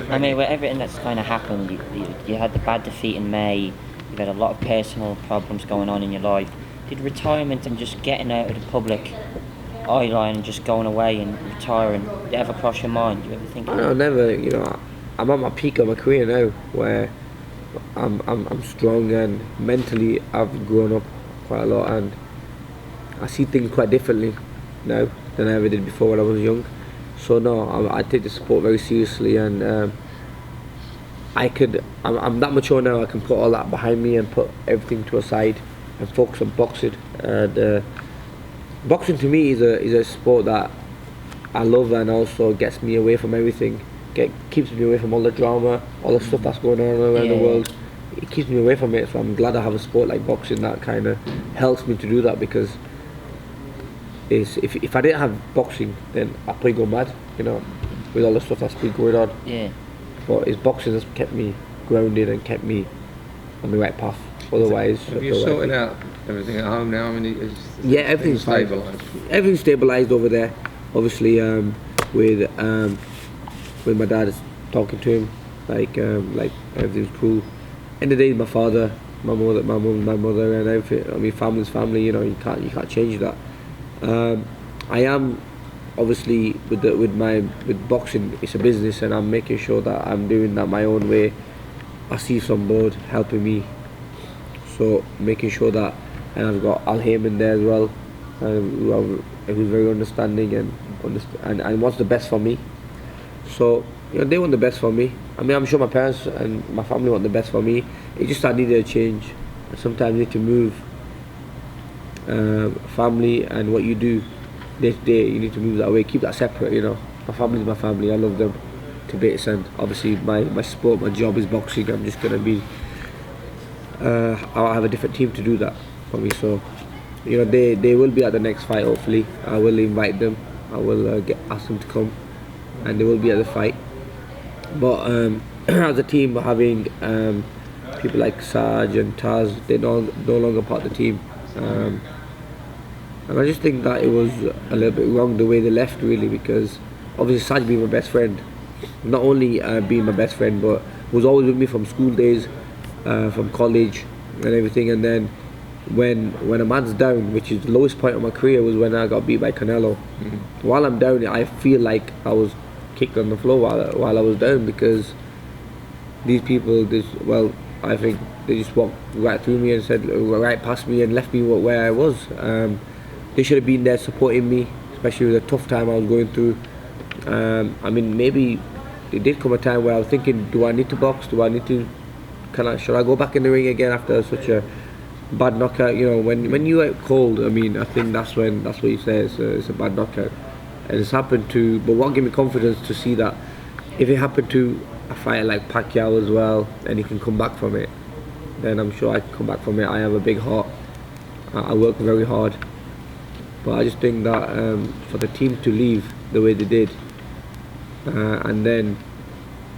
I mean, with everything that's kind of happened, you had the bad defeat in May, you've had a lot of personal problems going on in your life. Did retirement and just getting out of the public eye line and just going away and retiring, did it ever cross your mind? Do you ever think? I never, I'm at my peak of my career now, where I'm strong, and mentally I've grown up quite a lot, and I see things quite differently now than I ever did before when I was young. So no, I take the sport very seriously, and I'm that mature now. I can put all that behind me and put everything to a side and focus on boxing. And boxing to me is a sport that I love, and also gets me away from everything. Keeps me away from all the drama, all the stuff that's going on around the world. It keeps me away from it. So I'm glad I have a sport like boxing that kind of helps me to do that, because if I didn't have boxing, then I'd probably go mad, with all the stuff that's been going on. Yeah. But it's boxing that's kept me grounded and kept me on the right path. Otherwise, have you sorted out everything at home now? I mean, yeah, everything's stabilised. Everything's stabilised over there. Obviously, with my dad talking to him, like everything's cool. End of the day, my father, my mother, and everything. I mean, family's family. You can't change that. I am obviously with boxing. It's a business, and I'm making sure that I'm doing that my own way. I see some board helping me, so making sure that, and I've got Al Heyman there as well, who's very understanding and wants the best for me. So they want the best for me. I mean, I'm sure my parents and my family want the best for me. It's just I needed a change. Sometimes you need to move. Family and what you do day to day, you need to move that way. Keep that separate. My family is my family. I love them to bits, and obviously my sport, my job is boxing. I'm just gonna be. I'll have a different team to do that for me. So, they will be at the next fight. Hopefully, I will invite them. I will ask them to come, and they will be at the fight. But as a team, having people like Saj and Taz, they're no longer part of the team. And I just think that it was a little bit wrong the way they left, really, because obviously Saj being my best friend, not only being my best friend, but was always with me from school days, from college and everything. And then when a man's down, which is the lowest point of my career, was when I got beat by Canelo. While I'm down, I feel like I was kicked on the floor while I was down, because these people, I think they just walked right through me and said right past me and left me where I was. They should have been there supporting me, especially with the tough time I was going through. I mean, maybe it did come a time where I was thinking, do I need to box? Should I go back in the ring again after such a bad knockout? When you get cold, I mean, I think that's what you say, it's a bad knockout. And it's happened but what gave me confidence to see that if it happened to a fighter like Pacquiao as well, and he can come back from it, then I'm sure I can come back from it. I have a big heart. I work very hard. But I just think that for the team to leave the way they did, and then,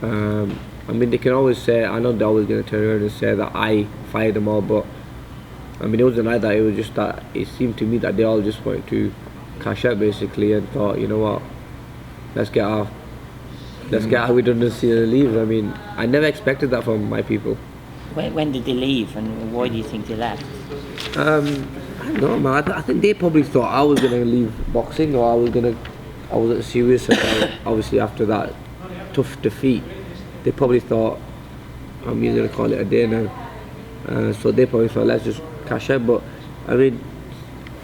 I mean, they can always say, I know they're always going to turn around and say that I fired them all, but I mean, it wasn't like that. It was just that it seemed to me that they all just wanted to cash out, basically, and thought, you know what, let's get our redundancy and leave. I mean, I never expected that from my people. When did they leave, and why do you think they left? I don't know, man. I think they probably thought I was gonna leave boxing, or I wasn't serious about, obviously, after that tough defeat. They probably thought I'm just gonna call it a day now. So they probably thought, let's just cash out. But I mean,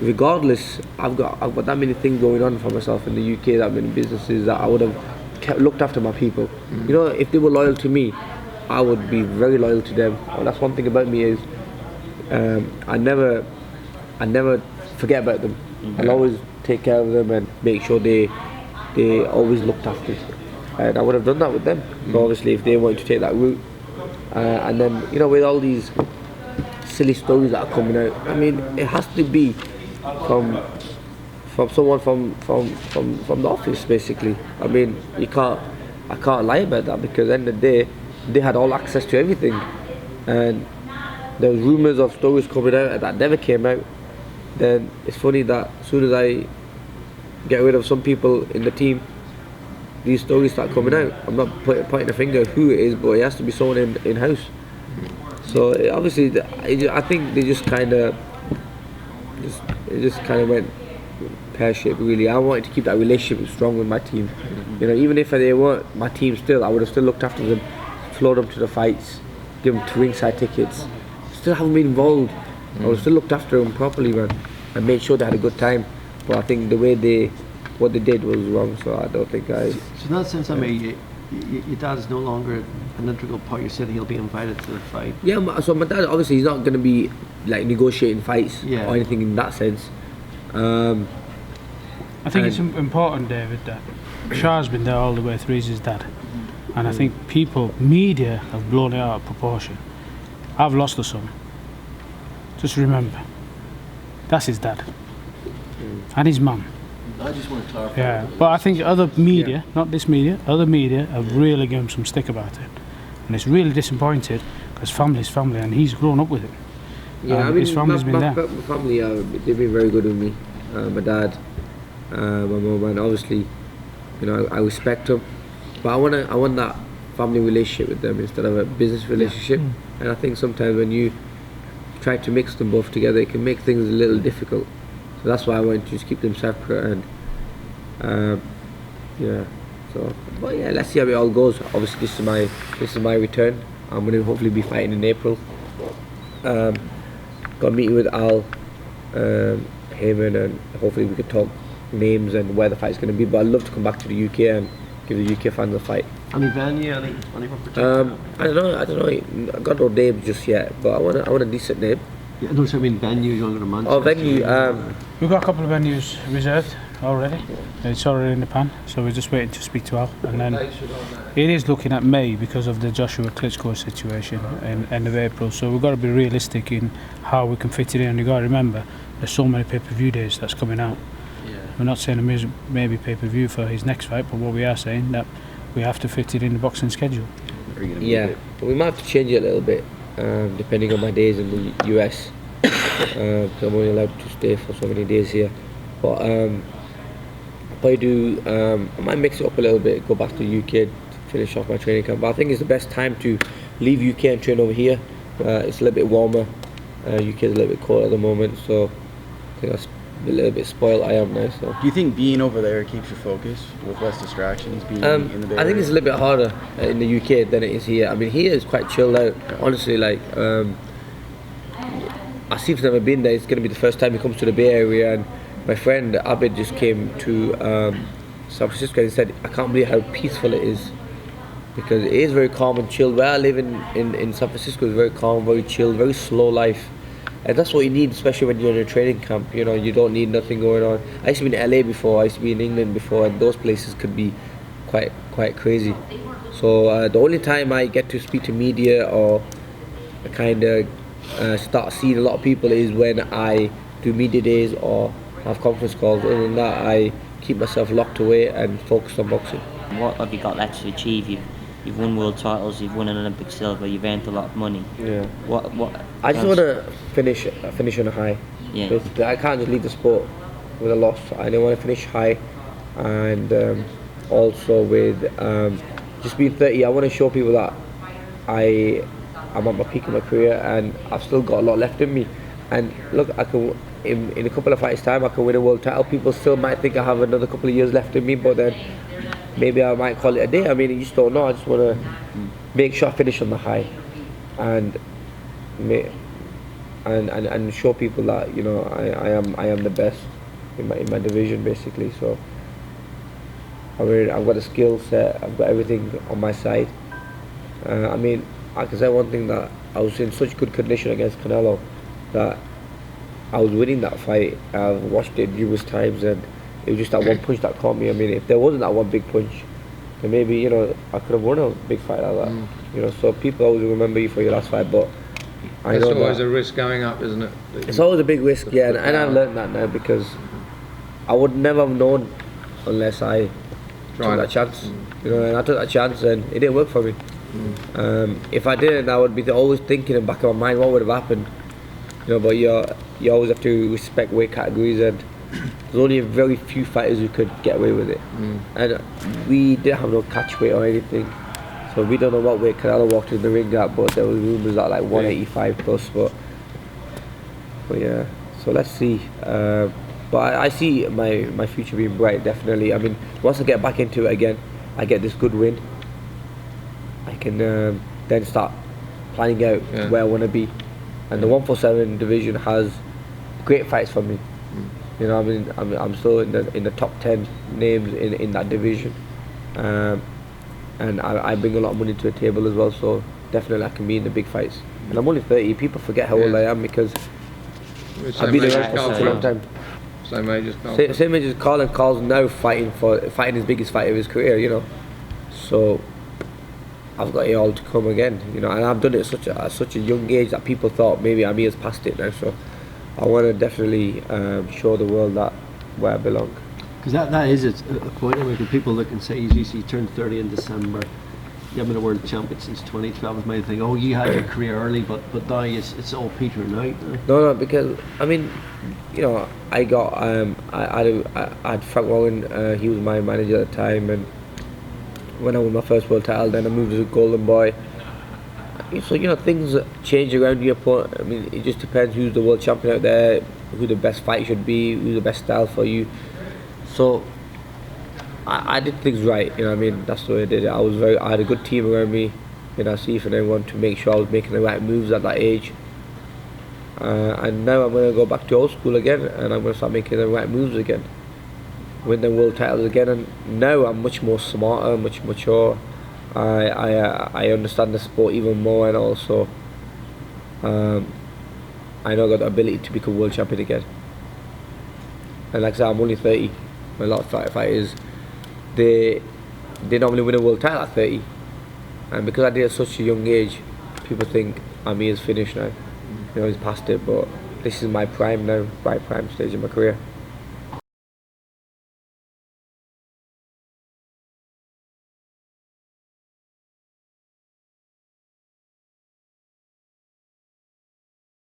regardless, I've got that many things going on for myself in the UK, that many businesses, that I would have looked after my people. If they were loyal to me, I would be very loyal to them. And that's one thing about me is I never forget about them. I'll always take care of them and make sure they always looked after. And I would have done that with them. So obviously, if they wanted to take that route, and then with all these silly stories that are coming out, I mean, it has to be from someone from the office, basically. I mean, I can't lie about that, because at the end of the day, they had all access to everything, and there was rumours of stories coming out that never came out. Then it's funny that as soon as I get rid of some people in the team, these stories start coming out. I'm not pointing a finger at who it is, but it has to be someone in house. So obviously, I think they just kind of went pear-shaped. Really, I wanted to keep that relationship strong with my team. You know, even if they weren't my team, still I would have still looked after them, flown them to the fights, give them ringside tickets. Still haven't been involved. I would have still looked after them properly, man, and made sure they had a good time. But I think the way what they did was wrong. So I don't think I. So in that sense, I mean, your dad is no longer an integral part. You said he'll be invited to the fight. Yeah, so my dad obviously he's not going to be like negotiating fights Yeah. or anything in that sense. I think it's important, David, that Shah's been there all the way through. He's his dad, and I think media have blown it out of proportion. I've lost a son. Just remember, that's his dad and his mum. I just want to clarify. Yeah, but I think other media, not this media, other media have really given him some stick about it, and it's really disappointed because family's family, and he's grown up with it. Yeah, I mean, his family's been there. My family, they've been very good with me. My dad, my mum, and obviously, you know, I respect them. But I want that family relationship with them instead of a business relationship. And I think sometimes when you try to mix them both together, it can make things a little difficult. So that's why I want to just keep them separate. And yeah, so but yeah, let's see how it all goes. Obviously, this is my return. I'm going to hopefully be fighting in April. Got a meeting with Al Heyman, and hopefully we could talk names and where the fight's going to be. But I'd love to come back to the UK and give the UK fans a fight. Any venue, anyone particular? I don't know. I got no name just yet, but I want a decent name. Yeah, no, so I mean venues under Manchester. Oh, venue. We've got a couple of venues reserved already. It's already in the pan, so we're just waiting to speak to Al. And then it is looking at May because of the Joshua Klitschko situation in end of April. So we've got to be realistic in how we can fit it in. And you've got to remember, there's so many pay-per-view days that's coming out. Yeah. We're not saying Amir's maybe pay-per-view for his next fight, but what we are saying that we have to fit it in the boxing schedule. Yeah, but we might have to change it a little bit, depending on my days in the US. Because I'm only allowed to stay for so many days here. But if I do, I might mix it up a little bit, go back to the UK to finish off my training camp. But I think it's the best time to leave UK and train over here. It's a little bit warmer. UK is a little bit cold at the moment, so I think that's a little bit spoiled I am now. So. Do you think being over there keeps you focused with less distractions? Being in the Bay I think Area? it's a little bit harder in the UK than it is here. I mean, here is quite chilled out. Honestly, like Asif's never been there. It's going to be the first time he comes to the Bay Area, and my friend Abid just came to San Francisco and he said, I can't believe how peaceful it is, because it is very calm and chilled. Where I live in San Francisco is very calm, very chilled, very slow life. And that's what you need, especially when you're in a training camp. You know, you don't need nothing going on. I used to be in LA before, I used to be in England before, and those places could be quite crazy. So the only time I get to speak to media or kind of start seeing a lot of people is when I do media days or have conference calls. Other than that, I keep myself locked away and focused on boxing. What have you got left to achieve? You've won world titles, you've won an Olympic silver, you've earned a lot of money. Yeah. What? I just want to finish on a high. Yeah. Basically, I can't just leave the sport with a loss. I want to finish high, and also with just being 30, I want to show people that I'm at my peak of my career and I've still got a lot left in me. And look, I can in a couple of fights time I can win a world title. People still might think I have another couple of years left in me, but then maybe I might call it a day. I mean, you just don't know. I just want to make sure I finish on the high, and show people that, you know, I am the best in my division, basically. So I mean, I've got a skill set. I've got everything on my side. I mean, I can say one thing, that I was in such good condition against Canelo that I was winning that fight. I've watched it numerous times, and it was just that one punch that caught me. I mean, if there wasn't that one big punch, then maybe, you know, I could have won a big fight like that. You know, so people always remember you for your last fight, but I know It's always that a risk going up, isn't it? it's always a big risk, yeah, and I've learned that now, because I would never have known unless I took that chance. You know, and I took that chance and it didn't work for me. If I didn't, I would be always thinking in the back of my mind what would have happened. You know, but you always have to respect weight categories, and there's only a very few fighters who could get away with it. And we didn't have no catch weight or anything, so we don't know what weight Canelo walked in the ring at, but there was rumours at like 185 plus, but yeah, so let's see. But I see my future being bright, definitely. I mean, once I get back into it again, I get this good win, I can then start planning out where I want to be. And the 147 division has great fights for me. You know, I mean, I'm still in the top 10 names in that division, and I bring a lot of money to the table as well. So definitely I can be in the big fights. And I'm only 30. People forget how old I am because I've been around for such a long time. Same age as Carl. Same age as Carl, and Carl's now fighting his biggest fight of his career. You know, so I've got it all to come again. You know, and I've done it at such a young age that people thought maybe Amir's past it now. So I want to definitely show the world that where I belong. Because that is a point. I mean, when people look and say he turned 30 in December. You haven't been a world champion since 2012. Is my thing. Oh, you had your career early, but now it's all petering out. No, because I mean, you know, I got I had Frank Warren. He was my manager at the time, and when I won my first world title, then I moved to Golden Boy. So you know, things change around your opponent. I mean, it just depends who's the world champion out there, who the best fight should be, who's the best style for you. So I did things right, you know what I mean. That's the way I did it. I had a good team around me, you know, Steve and everyone, to make sure I was making the right moves at that age. And now I'm going to go back to old school again, and I'm going to start making the right moves again, win the world titles again. And now I'm much more smarter, much mature. I understand the sport even more, and also I know I've got the ability to become world champion again. And like I said, I'm only 30. A lot of fighters, they normally win a world title at 30, and because I did it at such a young age, people think Amir's finished now. You know, he's past it, but this is my prime now, my prime stage of my career.